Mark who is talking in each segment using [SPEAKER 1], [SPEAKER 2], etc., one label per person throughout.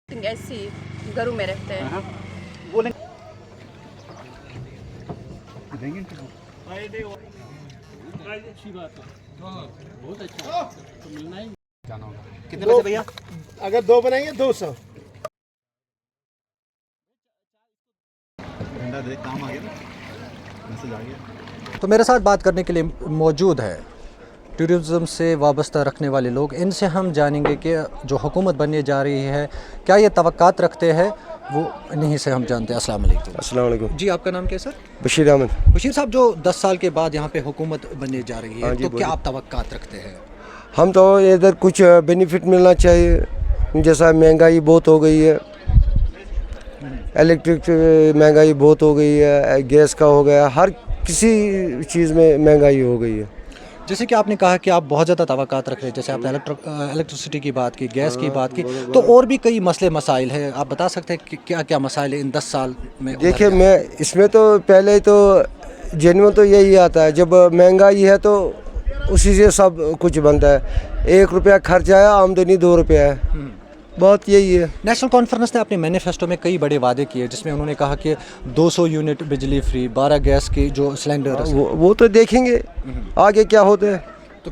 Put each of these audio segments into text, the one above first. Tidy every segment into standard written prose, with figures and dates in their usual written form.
[SPEAKER 1] ऐसी घरों में रहते हैं।
[SPEAKER 2] अच्छी बात है, बहुत अच्छा, तो मिलना ही।
[SPEAKER 3] कितने पैसे भैया?
[SPEAKER 4] अगर 2 बनाएंगे 200।
[SPEAKER 3] काम आ गया ना, मैसेज आ गया।
[SPEAKER 5] तो मेरे साथ बात करने के लिए मौजूद है टूरिज़्म से वाबस्ता रखने वाले लोग। इनसे हम जानेंगे कि जो हुकूमत बनने जा रही है क्या ये तवक्कात रखते हैं, वो इन्हीं से हम जानते हैं। अस्सलाम वालेकुम।
[SPEAKER 4] अस्सलाम वालेकुम।
[SPEAKER 5] जी, आपका नाम क्या है सर?
[SPEAKER 4] बशीर अहमद।
[SPEAKER 5] बशीर साहब, जो 10 साल के बाद यहाँ पे हुकूमत बनने जा रही है,
[SPEAKER 4] हाँ जी,
[SPEAKER 5] तो क्या आप तवक्कात रखते हैं?
[SPEAKER 4] हम तो इधर कुछ बेनिफिट मिलना चाहिए, जैसा महंगाई बहुत हो गई है, इलेक्ट्रिक महंगाई बहुत हो गई है, गैस का हो गया, हर किसी चीज़ में महंगाई हो गई है।
[SPEAKER 5] जैसे कि आपने कहा कि आप बहुत ज़्यादा तवक्कात रख रहे हैं, जैसे आपने इलेक्ट्रिसिटी की बात की, गैस की बात की, तो और भी कई मसले मसाइल हैं। आप बता सकते हैं कि क्या क्या मसाइल इन 10 साल में?
[SPEAKER 4] देखिए, मैं इसमें तो पहले तो जेन्युइन तो यही आता है, जब महंगाई है तो उसी से सब कुछ बनता है। 1 रुपया खर्च आया, आमदनी 2 रुपया है, बात यही है।
[SPEAKER 5] नेशनल कॉन्फ्रेंस ने अपने मैनिफेस्टो में कई बड़े वादे किए, जिसमें उन्होंने कहा कि 200 यूनिट बिजली फ्री, 12 गैस की जो सिलेंडर,
[SPEAKER 4] वो तो देखेंगे आगे क्या होता है।
[SPEAKER 5] तो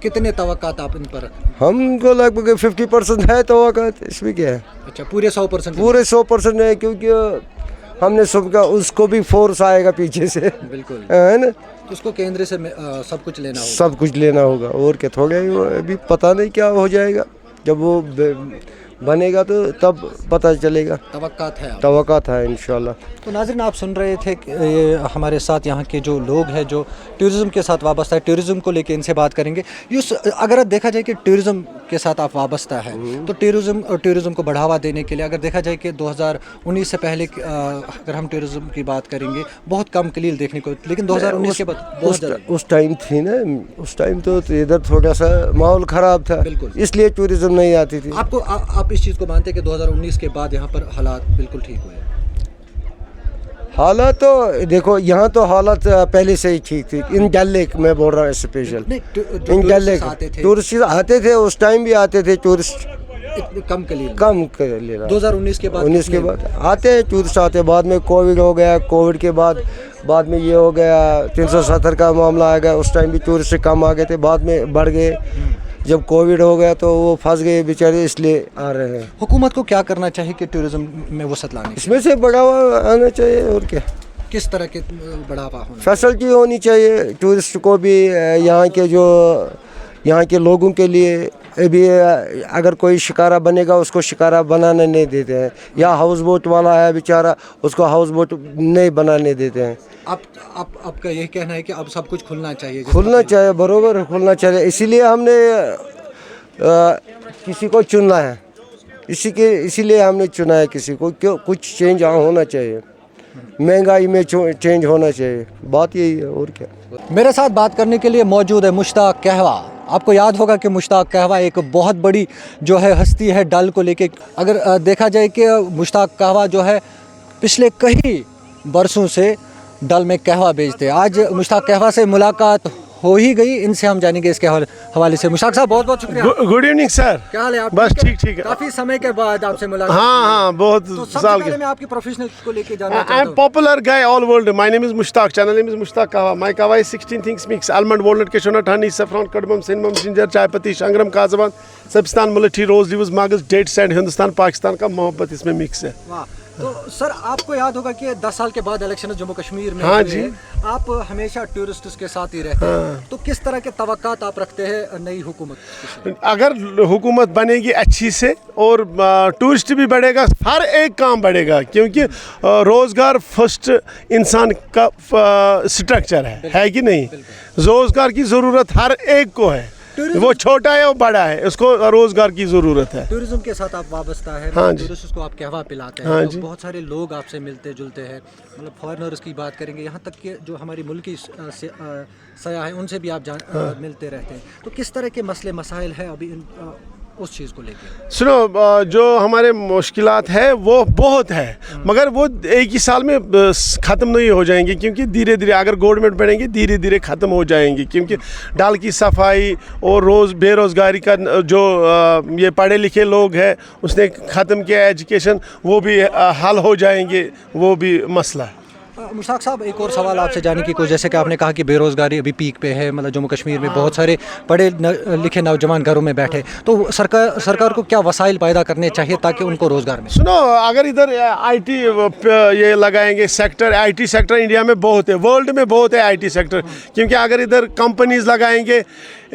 [SPEAKER 5] कितने तवक्कात आप इन पर?
[SPEAKER 4] हमको लगभग 50% है तो इसमें क्या है।
[SPEAKER 5] अच्छा, पूरे 100%?
[SPEAKER 4] पूरे 100% है, क्योंकि हमने सबका उसको भी फोर्स आएगा पीछे से,
[SPEAKER 5] बिल्कुल,
[SPEAKER 4] है ना।
[SPEAKER 5] तो उसको केंद्र से सब कुछ लेना होगा।
[SPEAKER 4] सब कुछ लेना होगा, और क्या, थोड़ा ही अभी पता नहीं क्या हो जाएगा, जब वो बनेगा तो तब पता चलेगा।
[SPEAKER 5] तवक्कात है,
[SPEAKER 4] तवक्कात है इंशाल्लाह।
[SPEAKER 5] तो नाज़रीन, आप सुन रहे थे कि ये हमारे साथ यहाँ के जो लोग हैं जो टूरिज़्म के साथ वाबस्ता है, टूरिज़्म को लेके इनसे बात करेंगे। अगर देखा जाए कि टूरिज़्म के साथ आप वाबस्ता है, तो टूरिज़्म को बढ़ावा देने के लिए अगर देखा जाए कि 2019 से पहले अगर हम टूरिज़्म की बात करेंगे, बहुत कम कलील देखने को, लेकिन 2019 के बाद बहुत ज़्यादा।
[SPEAKER 4] उस टाइम थी ना, उस टाइम तो इधर थोड़ा सा माहौल ख़राब था,
[SPEAKER 5] बिल्कुल,
[SPEAKER 4] इसलिए टूरिज़्म नहीं आती थी।
[SPEAKER 5] आप इस चीज़ को मानते हैं कि 2019 के बाद यहाँ पर हालात बिल्कुल ठीक हुए?
[SPEAKER 4] हालात तो देखो, यहाँ तो हालात पहले से ही ठीक थी। इन डल लेक मैं बोल रहा हूँ स्पेशल, इन डल लेक टूरिस्ट आते थे, उस टाइम भी आते थे टूरिस्ट,
[SPEAKER 5] कम कलील
[SPEAKER 4] 2019
[SPEAKER 5] के बाद
[SPEAKER 4] 19 के बाद आते हैं टूरिस्ट आते। बाद में कोविड हो गया, कोविड के बाद में ये हो गया, 370 का मामला आ गया, उस टाइम भी टूरिस्ट कम आ गए थे, बाद में बढ़ गए। जब कोविड हो गया तो वो फंस गए बेचारे, इसलिए आ रहे हैं।
[SPEAKER 5] हुकूमत को क्या करना चाहिए कि टूरिज्म में वसत लाने?
[SPEAKER 4] इसमें से बढ़ावा आना चाहिए, और क्या।
[SPEAKER 5] किस तरह के बढ़ावा होना?
[SPEAKER 4] फैसिलिटी होनी चाहिए टूरिस्ट को भी, यहाँ के लोगों के लिए भी। अगर कोई शिकारा बनेगा उसको शिकारा बनाने नहीं देते हैं, या हाउस बोट वाला है बेचारा, उसको हाउस बोट नहीं बनाने देते हैं।
[SPEAKER 5] आपका यही कहना है कि अब सब कुछ खुलना चाहिए?
[SPEAKER 4] खुलना चाहिए, बरोबर खुलना चाहिए। इसीलिए हमने किसी को चुनना है, इसीलिए हमने चुना है किसी को, क्यों कुछ चेंज होना चाहिए, महंगाई में चेंज होना चाहिए, बात यही है, और क्या।
[SPEAKER 5] मेरे साथ बात करने के लिए मौजूद है मुश्ताक कहवा। आपको याद होगा कि मुश्ताक कहवा एक बहुत बड़ी जो है हस्ती है डल को लेके। अगर देखा जाए कि मुश्ताक कहवा जो है पिछले कई बरसों से डल में कहवा बेचते हैं। आज मुश्ताक कहवा से मुलाकात हो ही गई, इनसे हम जानेंगे इसके हवाले से। मुश्ताक साहब, बहुत बहुत शुक्रिया।
[SPEAKER 4] Good evening sir.
[SPEAKER 5] क्या हाल है आप?
[SPEAKER 4] बस ठीक है।
[SPEAKER 5] काफी समय के बाद आपसे मुलाकात।
[SPEAKER 4] हाँ, बहुत
[SPEAKER 5] साल के। मैं आपकी प्रोफेशनल को लेके जानना चाहता हूं।
[SPEAKER 4] I am popular guy all world. My name is Mushtaq, channel name is Mushtaq Kahwa. My kahwa is 16 things mix: almond, walnut, cashew nut, honey, saffron, cardamom, cinnamon, ginger, चायपत्ती, शंगरम, काजवान, सब्स्तान, मुलठी, रोज लीव्स, मगज, डेट्स एंड हिंदुस्तान पाकिस्तान का मोहब्बत इसमें मिक्स है।
[SPEAKER 5] वाह। तो सर, आपको याद होगा कि 10 साल के बाद इलेक्शन जम्मू कश्मीर में,
[SPEAKER 4] हाँ जी,
[SPEAKER 5] आप हमेशा टूरिस्ट के साथ ही रहते हैं, तो किस तरह के तवक्कात आप रखते हैं नई हुकूमत?
[SPEAKER 4] अगर हुकूमत बनेगी अच्छी से और टूरिस्ट भी बढ़ेगा, हर एक काम बढ़ेगा, क्योंकि रोज़गार फर्स्ट इंसान का स्ट्रक्चर है कि नहीं। रोज़गार की ज़रूरत हर एक को है, वो छोटा है वो बड़ा है, उसको रोजगार की जरूरत है।
[SPEAKER 5] टूरिज्म के साथ आप वाबस्ता है,
[SPEAKER 4] हाँ जी,
[SPEAKER 5] टूरिस्ट को आप कहवा पिलाते हैं,
[SPEAKER 4] हाँ
[SPEAKER 5] तो
[SPEAKER 4] जी,
[SPEAKER 5] बहुत सारे लोग आपसे मिलते जुलते हैं, मतलब फॉरेनर्स की बात करेंगे, यहाँ तक कि जो हमारी मुल्की सयाह हैं उनसे भी आप मिलते रहते हैं। तो किस तरह के मसले मसाइल हैं अभी उस चीज़ को लेके?
[SPEAKER 4] सुनो, जो हमारे मुश्किलात है वो बहुत है, मगर वो एक ही साल में ख़त्म नहीं हो जाएंगे, क्योंकि धीरे धीरे अगर गवर्नमेंट बढ़ेंगे धीरे धीरे ख़त्म हो जाएंगे, क्योंकि डाल की सफाई और बेरोज़गारी का जो ये पढ़े लिखे लोग हैं उसने ख़त्म किया एजुकेशन, वो भी हल हो जाएंगे, वो भी मसला है।
[SPEAKER 5] मुश्ताक साहब, एक और सवाल आपसे जानने की कोशिश, जैसे कि आपने कहा कि बेरोज़गारी अभी पीक पे है, मतलब जम्मू कश्मीर में बहुत सारे पढ़े लिखे नौजवान घरों में बैठे, तो सरकार को क्या वसाइल पैदा करने चाहिए ताकि उनको रोज़गार मिले?
[SPEAKER 4] सुनो, अगर इधर आईटी ये लगाएंगे सेक्टर, आईटी सेक्टर इंडिया में बहुत है, वर्ल्ड में बहुत है आईटी सेक्टर, क्योंकि अगर इधर कंपनीज लगाएंगे,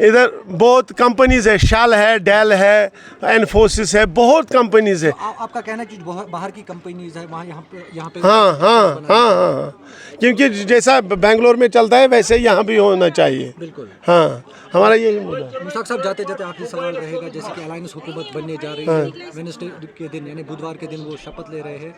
[SPEAKER 4] इधर बहुत कंपनीज है, शेल है, डेल है, इन्फोसिस है, बहुत कंपनीज है।
[SPEAKER 5] आपका कहना है कि बाहर की कंपनीज है वहाँ यहाँ पे
[SPEAKER 4] हाँ, क्योंकि जैसा बेंगलोर में चलता है वैसे यहाँ भी होना चाहिए।
[SPEAKER 5] बिल्कुल।
[SPEAKER 4] हाँ, हमारा यही मुद्दा है।
[SPEAKER 5] मुश्ताक साहब, जाते जाते आखिरी सवाल रहेगा, जैसे कि अलायंस हुकूमत बनने जा रही है, वेडनेसडे के दिन यानी बुधवार के दिन वो शपथ ले रहे हैं,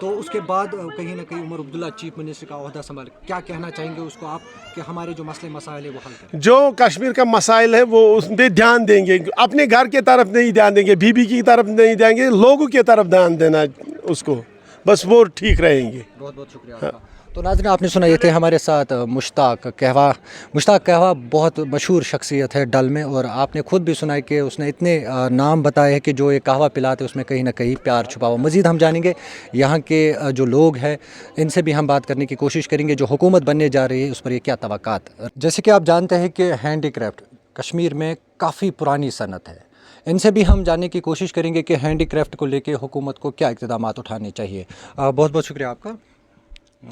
[SPEAKER 5] तो उसके बाद कहीं ना कहीं उमर अब्दुल्ला चीफ मिनिस्टर का ओहदा संभाल, क्या कहना चाहेंगे उसको आप कि हमारे जो मसले मसाइल है वो हल करें?
[SPEAKER 4] जो कश्मीर का मसाइल है वो उस पर ध्यान देंगे, अपने घर के तरफ नहीं ध्यान देंगे, बीबी की तरफ नहीं देंगे, लोगों की तरफ ध्यान देना उसको, बस वो ठीक रहेंगे।
[SPEAKER 5] बहुत बहुत शुक्रिया आपका। तो नाज़रीन, आपने सुना, ये थे हमारे साथ मुश्ताक कहवा बहुत मशहूर शख्सियत है डल में, और आपने खुद भी सुना है कि उसने इतने नाम बताए हैं कि जो ये कहवा पिलाते उसमें कहीं ना कहीं प्यार छुपा हुआ। मज़ीद हम जानेंगे यहाँ के जो लोग हैं, इनसे भी हम बात करने की कोशिश करेंगे, जो हुकूमत बनने जा रही है उस पर ये क्या तवक्कात। जैसे कि आप जानते हैं कि हैंडीक्राफ्ट कश्मीर में काफ़ी पुरानी सनत है, इनसे भी हम जानने की कोशिश करेंगे कि हैंडीक्राफ्ट को लेके हुकूमत को क्या इक़दामात उठाने चाहिए। बहुत बहुत शुक्रिया आपका।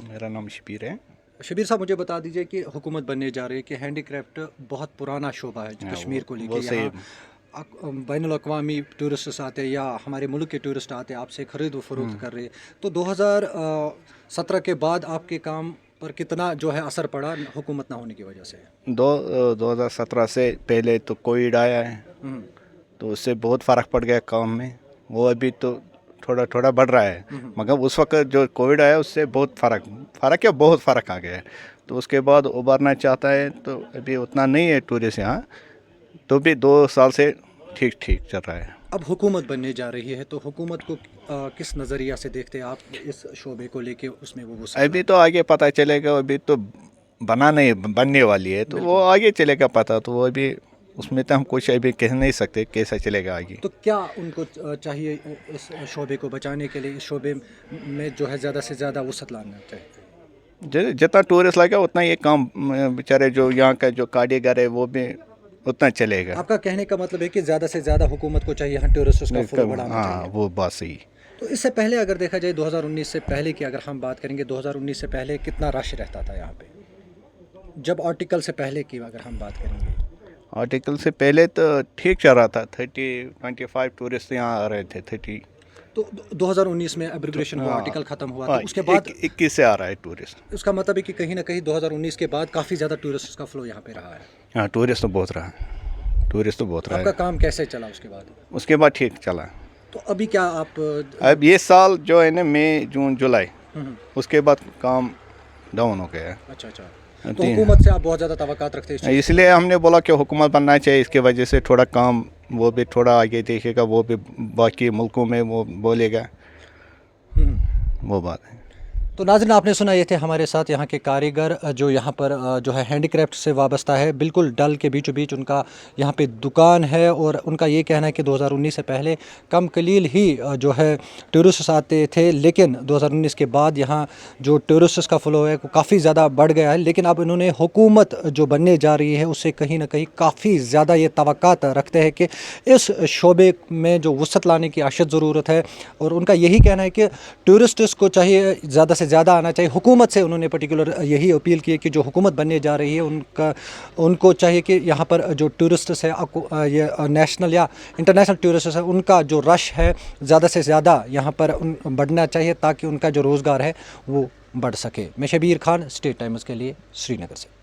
[SPEAKER 3] मेरा नाम शबीर है।
[SPEAKER 5] शबीर साहब, मुझे बता दीजिए कि हुकूमत बनने जा रही है कि हैंडीक्राफ्ट बहुत पुराना शोबा है कश्मीर को लेके, यहाँ बैनुल-अक़वामी टूरिस्ट आते हैं या हमारे मुल्क के टूरिस्ट आते हैं, आपसे ख़रीद व फ़रोख्त कर रहे हैं, तो 2017 के बाद आपके काम पर कितना जो है असर पड़ा हुकूमत ना होने की वजह से?
[SPEAKER 3] 2017 से पहले तो कोविड आया है, तो उससे बहुत फ़र्क पड़ गया काम में, वो अभी तो थोड़ा थोड़ा बढ़ रहा है, मगर उस वक्त जो कोविड आया उससे बहुत बहुत फ़र्क आ गया है, तो उसके बाद उभरना चाहता है, तो अभी उतना नहीं है टूरिस्ट यहाँ, तो भी 2 साल से ठीक चल रहा है।
[SPEAKER 5] अब हुकूमत बनने जा रही है, तो हुकूमत को किस नज़रिया से देखते हैं आप इस शोबे को लेके, उसमें वो
[SPEAKER 3] अभी तो आगे पता चलेगा, अभी तो बनने वाली है, तो वो आगे चलेगा पता, तो वो अभी उसमें तो हम कुछ अभी कह नहीं सकते कैसा चलेगा आगे।
[SPEAKER 5] तो क्या उनको चाहिए इस शोबे को बचाने के लिए, इस शोबे में जो है ज़्यादा से ज़्यादा वसअत लाना चाहिए?
[SPEAKER 3] जितना टूरिस्ट लगा उतना ये काम बेचारे जो यहाँ का जो कारीगर है वो भी उतना चलेगा।
[SPEAKER 5] आपका कहने का मतलब है कि ज़्यादा से ज़्यादा हुकूमत को चाहिए यहाँ टूरिस्ट का फ्लो बढ़ाना चाहिए?
[SPEAKER 3] हाँ, वो बात सही।
[SPEAKER 5] तो इससे पहले अगर देखा जाए 2019 से पहले की अगर हम बात करेंगे, 2019 से पहले कितना रश रहता था यहाँ पे, जब आर्टिकल से पहले की अगर हम बात करेंगे?
[SPEAKER 3] आर्टिकल से पहले तो ठीक चल रहा था, 25 टूरिस्ट यहाँ आ रहे थे, 30।
[SPEAKER 5] तो 2019 में एब्रिगेशन हुआ, आर्टिकल ख़त्म हुआ, तो उसके बाद
[SPEAKER 3] 21 से आ रहा है टूरिस्ट।
[SPEAKER 5] उसका मतलब है कि कहीं ना कहीं 2019 के बाद काफ़ी ज़्यादा टूरिस्ट का फ्लो यहाँ पे रहा है।
[SPEAKER 3] हाँ, टूरिस्ट तो बहुत रहा है।
[SPEAKER 5] आपका काम कैसे चला उसके बाद?
[SPEAKER 3] उसके बाद ठीक चला।
[SPEAKER 5] तो अभी क्या आप
[SPEAKER 3] अब ये साल जो है ना, मई जून जुलाई, उसके बाद काम डाउन हो गया है।
[SPEAKER 5] अच्छा, तो हुकूमत से आप बहुत ज़्यादा तवक्कात रखते हैं?
[SPEAKER 3] इसलिए हमने बोला कि हुकूमत बनना चाहिए, इसके वजह से थोड़ा काम वो भी थोड़ा आगे देखेगा, वो भी बाकी मुल्कों में वो बोलेगा, वो बात है।
[SPEAKER 5] तो नाज़रीन, आपने सुना, ये थे हमारे साथ यहाँ के कारीगर जो यहाँ पर जो है हैंडीक्राफ्ट से वाबस्ता है, बिल्कुल डल के बीचों बीच उनका यहाँ पे दुकान है, और उनका ये कहना है कि 2019 से पहले कम कलील ही जो है टूरिस्ट आते थे, लेकिन 2019 के बाद यहाँ जो टूरिस्ट का फ्लो है वो काफ़ी ज़्यादा बढ़ गया है। लेकिन अब इन्होंने हुकूमत जो बनने जा रही है उससे कहीं ना कहीं काफ़ी ज़्यादा ये तवक्कात रखते हैं कि इस शोबे में जो वसअत लाने की अशद ज़रूरत है, और उनका यही कहना है कि टूरिस्ट्स को चाहिए ज़्यादा से ज़्यादा आना चाहिए। हुकूमत से उन्होंने पर्टिकुलर यही अपील की है कि जो हुकूमत बनने जा रही है उनको चाहिए कि यहाँ पर जो टूरिस्ट्स है, ये नेशनल या इंटरनेशनल टूरिस्ट्स है, उनका जो रश है ज़्यादा से ज़्यादा यहाँ पर बढ़ना चाहिए ताकि उनका जो रोज़गार है वो बढ़ सके। मैं शबीर खान, स्टेट टाइम्स के लिए, श्रीनगर से।